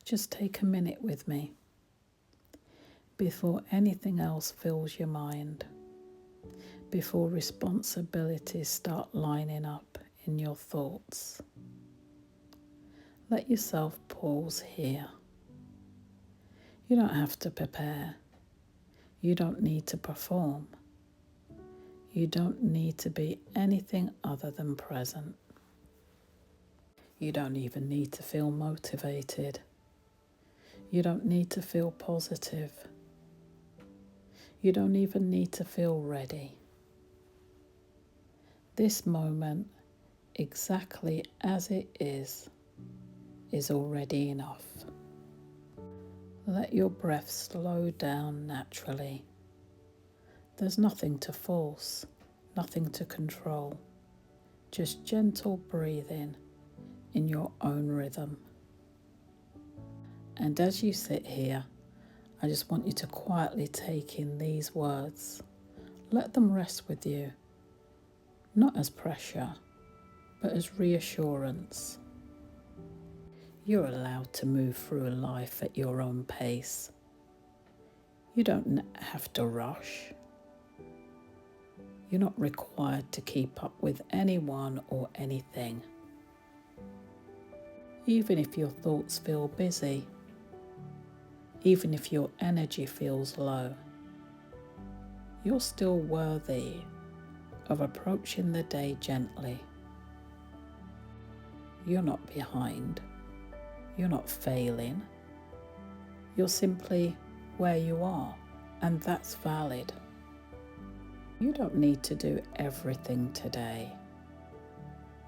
Just take a minute with me before anything else fills your mind, before responsibilities start lining up in your thoughts. Let yourself pause here. You don't have to prepare. You don't need to perform. You don't need to be anything other than present. You don't even need to feel motivated. You don't need to feel positive. You don't even need to feel ready. This moment, exactly as it is already enough. Let your breath slow down naturally. There's nothing to force, nothing to control, just gentle breathing in your own rhythm. And as you sit here, I just want you to quietly take in these words. Let them rest with you, not as pressure, but as reassurance. You're allowed to move through life at your own pace. You don't have to rush. You're not required to keep up with anyone or anything. Even if your thoughts feel busy, even if your energy feels low, you're still worthy of approaching the day gently. You're not behind. You're not failing. You're simply where you are, and that's valid. You don't need to do everything today.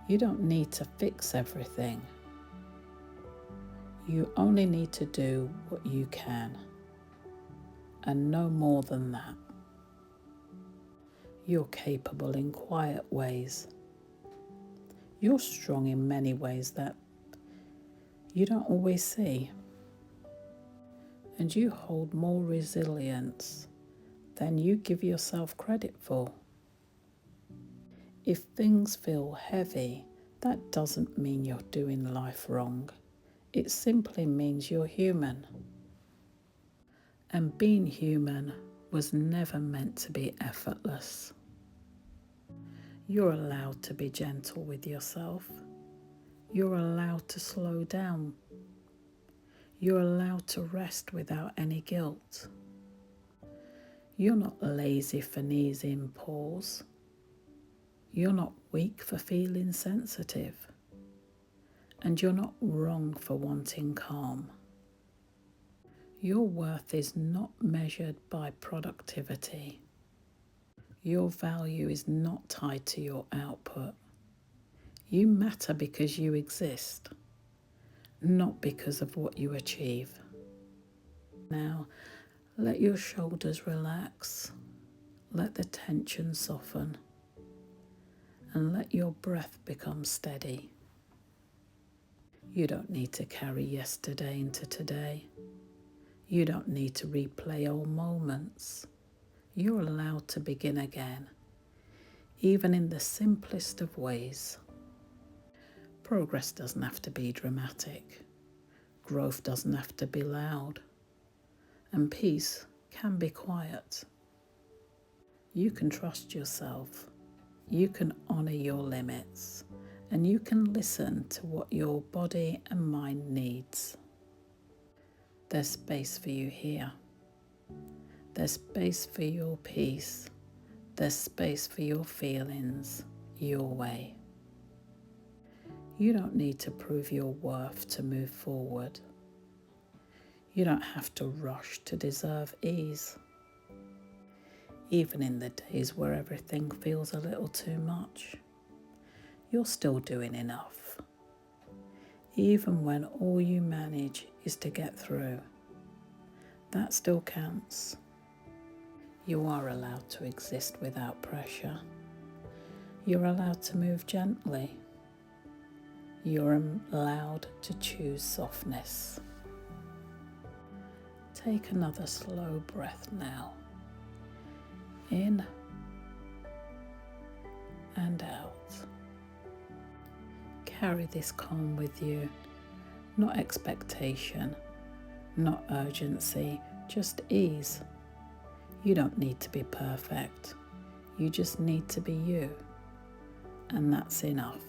You don't need to fix everything. You only need to do what you can, and no more than that. You're capable in quiet ways. You're strong in many ways that you don't always see. And you hold more resilience than you give yourself credit for. If things feel heavy, that doesn't mean you're doing life wrong. It simply means you're human. And being human was never meant to be effortless. You're allowed to be gentle with yourself. You're allowed to slow down. You're allowed to rest without any guilt. You're not lazy for needing pause. You're not weak for feeling sensitive. And you're not wrong for wanting calm. Your worth is not measured by productivity. Your value is not tied to your output. You matter because you exist, not because of what you achieve. Now, let your shoulders relax. Let the tension soften. And let your breath become steady. You don't need to carry yesterday into today. You don't need to replay old moments. You're allowed to begin again, even in the simplest of ways. Progress doesn't have to be dramatic. Growth doesn't have to be loud. And peace can be quiet. You can trust yourself. You can honour your limits. And you can listen to what your body and mind needs. There's space for you here. There's space for your peace. There's space for your feelings, your way. You don't need to prove your worth to move forward. You don't have to rush to deserve ease. Even in the days where everything feels a little too much, you're still doing enough. Even when all you manage is to get through, that still counts. You are allowed to exist without pressure. You're allowed to move gently. You're allowed to choose softness. Take another slow breath now. In and out. Carry this calm with you, not expectation, not urgency, just ease. You don't need to be perfect. You just need to be you. And that's enough.